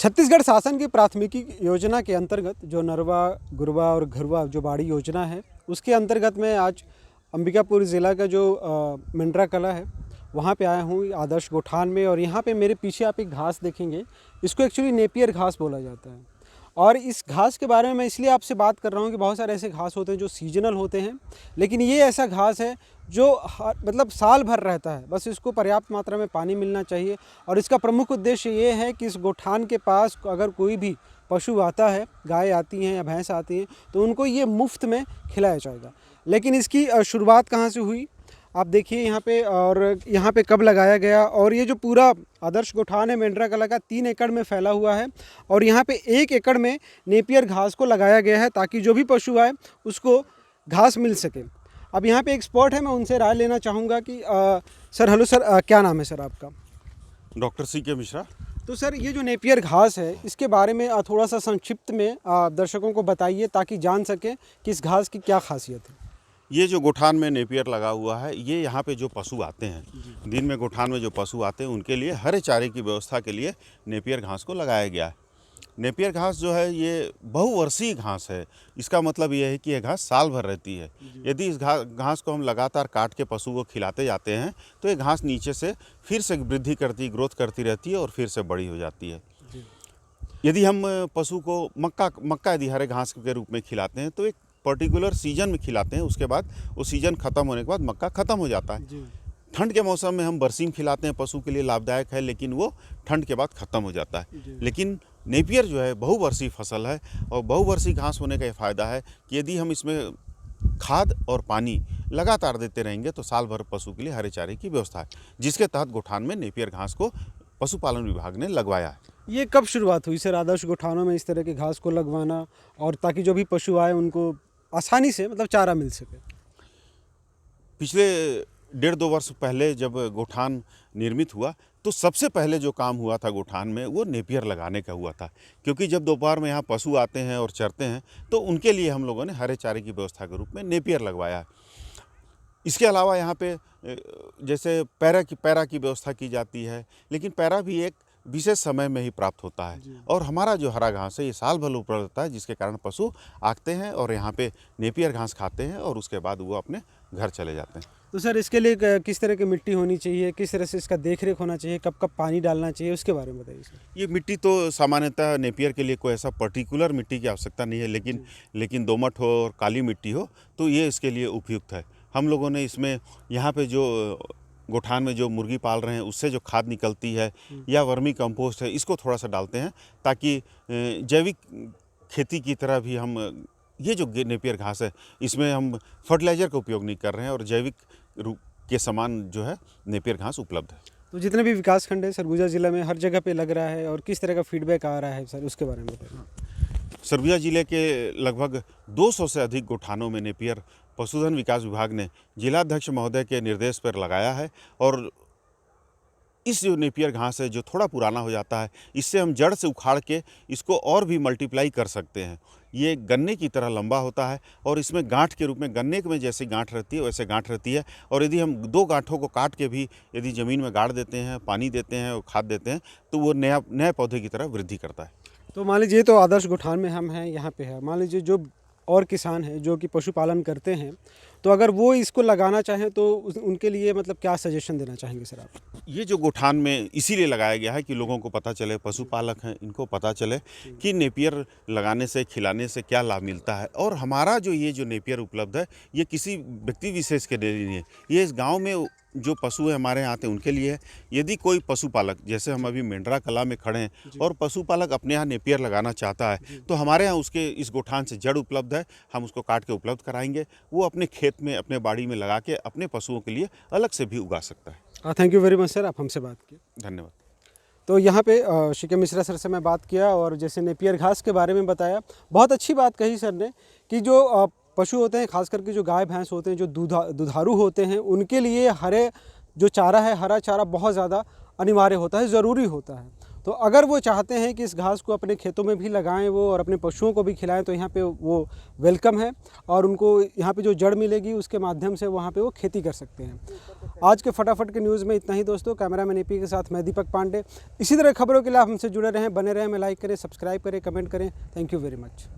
छत्तीसगढ़ शासन की प्राथमिकी योजना के अंतर्गत जो नरवा, गुरवा और घरवा जो बाड़ी योजना है, उसके अंतर्गत मैं आज अंबिकापुर ज़िला का जो मेंड्रा कला है वहाँ पे आया हूँ आदर्श गोठान में। और यहाँ पे मेरे पीछे आप एक घास देखेंगे, इसको एक्चुअली नेपियर घास बोला जाता है। और इस घास के बारे में मैं इसलिए आपसे बात कर रहा हूँ कि बहुत सारे ऐसे घास होते हैं जो सीजनल होते हैं, लेकिन ये ऐसा घास है जो मतलब साल भर रहता है। बस इसको पर्याप्त मात्रा में पानी मिलना चाहिए। और इसका प्रमुख उद्देश्य ये है कि इस गोठान के पास अगर कोई भी पशु आता है, गाय आती हैं या भैंस आती हैं, तो उनको ये मुफ्त में खिलाया जाएगा। लेकिन इसकी शुरुआत कहाँ से हुई आप देखिए यहाँ पे, और यहाँ पे कब लगाया गया। और ये जो पूरा आदर्श गोठान है मेंड्रा कला का 3 एकड़ में फैला हुआ है। और यहाँ पे 1 एकड़ में नेपियर घास को लगाया गया है ताकि जो भी पशु आए उसको घास मिल सके। अब यहाँ पे एक स्पॉट है, मैं उनसे राय लेना चाहूँगा कि सर, हेलो सर, क्या नाम है सर आपका? Doctor CK Mishra. तो सर, ये जो नेपियर घास है इसके बारे में थोड़ा सा संक्षिप्त में दर्शकों को बताइए ताकि जान सकें कि इस घास की क्या खासियत है। ये जो गोठान में नेपियर लगा हुआ है, ये यहाँ पे जो पशु आते हैं, दिन में गोठान में जो पशु आते हैं उनके लिए हरे चारे की व्यवस्था के लिए नेपियर घास को लगाया गया है। नेपियर घास जो है ये बहुवर्षीय घास है। इसका मतलब ये है कि यह घास साल भर रहती है। यदि इस घास को हम लगातार काट के पशु को खिलाते जाते हैं तो ये घास नीचे से फिर से वृद्धि करती, ग्रोथ करती रहती है और फिर से बड़ी हो जाती है। यदि हम पशु को मक्का यदि हरे घास के रूप में खिलाते हैं तो एक पर्टिकुलर सीजन में खिलाते हैं, उसके बाद वो सीजन ख़त्म होने के बाद मक्का ख़त्म हो जाता है। ठंड के मौसम में हम बरसीम खिलाते हैं, पशु के लिए लाभदायक है, लेकिन वो ठंड के बाद ख़त्म हो जाता है। लेकिन नेपियर जो है बहुवर्षीय फसल है, और बहुवर्षीय घास होने का ये फ़ायदा है कि यदि हम इसमें खाद और पानी लगातार देते रहेंगे तो साल भर पशु के लिए हरे चारे की व्यवस्था है, जिसके तहत गोठान में नेपियर घास को पशुपालन विभाग ने लगवाया है। ये कब शुरुआत हुई सर आदर्श गोठानों में इस तरह के घास को लगवाना, और ताकि जो भी पशु आए उनको आसानी से मतलब चारा मिल सके? पिछले 1.5-2 वर्ष पहले जब गोठान निर्मित हुआ तो सबसे पहले जो काम हुआ था गोठान में वो नेपियर लगाने का हुआ था, क्योंकि जब दोपहर में यहाँ पशु आते हैं और चरते हैं तो उनके लिए हम लोगों ने हरे चारे की व्यवस्था के रूप में नेपियर लगवाया है। इसके अलावा यहाँ पे जैसे पैरा की व्यवस्था की जाती है, लेकिन पैरा भी एक विशेष समय में ही प्राप्त होता है। और हमारा जो हरा घास है ये साल भर उपलब्ध होता है, जिसके कारण पशु आते हैं और यहाँ पे नेपियर घास खाते हैं और उसके बाद वो अपने घर चले जाते हैं। तो सर, इसके लिए किस तरह की मिट्टी होनी चाहिए, किस तरह से इसका देखरेख होना चाहिए, कब कब पानी डालना चाहिए, उसके बारे में बताइए सर। ये मिट्टी तो सामान्यतः नेपियर के लिए कोई ऐसा पर्टिकुलर मिट्टी की आवश्यकता नहीं है, लेकिन दोमट हो और काली मिट्टी हो तो ये इसके लिए उपयुक्त है। हम लोगों ने इसमें यहाँ पे जो गोठान में जो मुर्गी पाल रहे हैं उससे जो खाद निकलती है या वर्मी कंपोस्ट है, इसको थोड़ा सा डालते हैं ताकि जैविक खेती की तरह भी हम ये जो नेपियर घास है इसमें हम फर्टिलाइज़र का उपयोग नहीं कर रहे हैं और जैविक रूप के समान जो है नेपियर घास उपलब्ध है। तो जितने भी विकास खंड है सरगुजा ज़िला में हर जगह पे लग रहा है, और किस तरह का फीडबैक आ रहा है सर, उसके बारे में बताइए। सरगुजा जिले के लगभग 200 से अधिक गोठानों में नेपियर पशुधन विकास विभाग ने जिलाध्यक्ष महोदय के निर्देश पर लगाया है। और इस जो नेपियर घास है जो थोड़ा पुराना हो जाता है, इससे हम जड़ से उखाड़ के इसको और भी मल्टीप्लाई कर सकते हैं। ये गन्ने की तरह लंबा होता है और इसमें गांठ के रूप में, गन्ने में जैसे गांठ रहती है वैसे गांठ रहती है। और यदि हम 2 गांठों को काट के भी यदि ज़मीन में गाड़ देते हैं, पानी देते हैं और खाद देते हैं तो वो नए पौधे की तरह वृद्धि करता है। तो मान लीजिए, तो आदर्श गोठान में हम हैं, यहाँ पे है, मान लीजिए जो और किसान हैं जो कि पशुपालन करते हैं, तो अगर वो इसको लगाना चाहें तो उनके लिए मतलब क्या सजेशन देना चाहेंगे सर आप? ये जो गोठान में इसीलिए लगाया गया है कि लोगों को पता चले, पशुपालक हैं इनको पता चले कि नेपियर लगाने से, खिलाने से क्या लाभ मिलता है। और हमारा जो ये जो नेपियर उपलब्ध है ये किसी व्यक्ति विशेष के लिए नहीं है, ये इस गाँव में जो पशु है हमारे यहाँ आते हैं उनके लिए है। यदि कोई पशुपालक, जैसे हम अभी मेंड्रा कला में खड़े हैं और पशुपालक अपने यहाँ नेपियर लगाना चाहता है तो हमारे यहाँ उसके इस गोठान से जड़ उपलब्ध है, हम उसको काट के उपलब्ध कराएंगे। वो अपने खेत में, अपने बाड़ी में लगा के अपने पशुओं के लिए अलग से भी उगा सकता है। Thank you very much sir, आप हमसे बात किए, धन्यवाद। तो यहाँ पे CK मिश्रा सर से मैं बात किया, और जैसे नेपियर घास के बारे में बताया, बहुत अच्छी बात कही सर ने कि जो पशु होते हैं, खास करके जो गाय भैंस होते हैं, जो दुधारू होते हैं, उनके लिए हरे जो चारा है, हरा चारा बहुत ज़्यादा अनिवार्य होता है, ज़रूरी होता है। तो अगर वो चाहते हैं कि इस घास को अपने खेतों में भी लगाएं वो और अपने पशुओं को भी खिलाएं तो यहाँ पे वो वेलकम है और उनको यहाँ पे जो जड़ मिलेगी उसके माध्यम से वहाँ पे वो खेती कर सकते हैं। आज के फटाफट के न्यूज़ में इतना ही दोस्तों। कैमरामैन एपी के साथ मैं दीपक पांडे। इसी तरह खबरों के लिए आप हमसे जुड़े रहें, बने रहें। हमें लाइक करें, सब्सक्राइब करें, कमेंट करें। Thank you very much.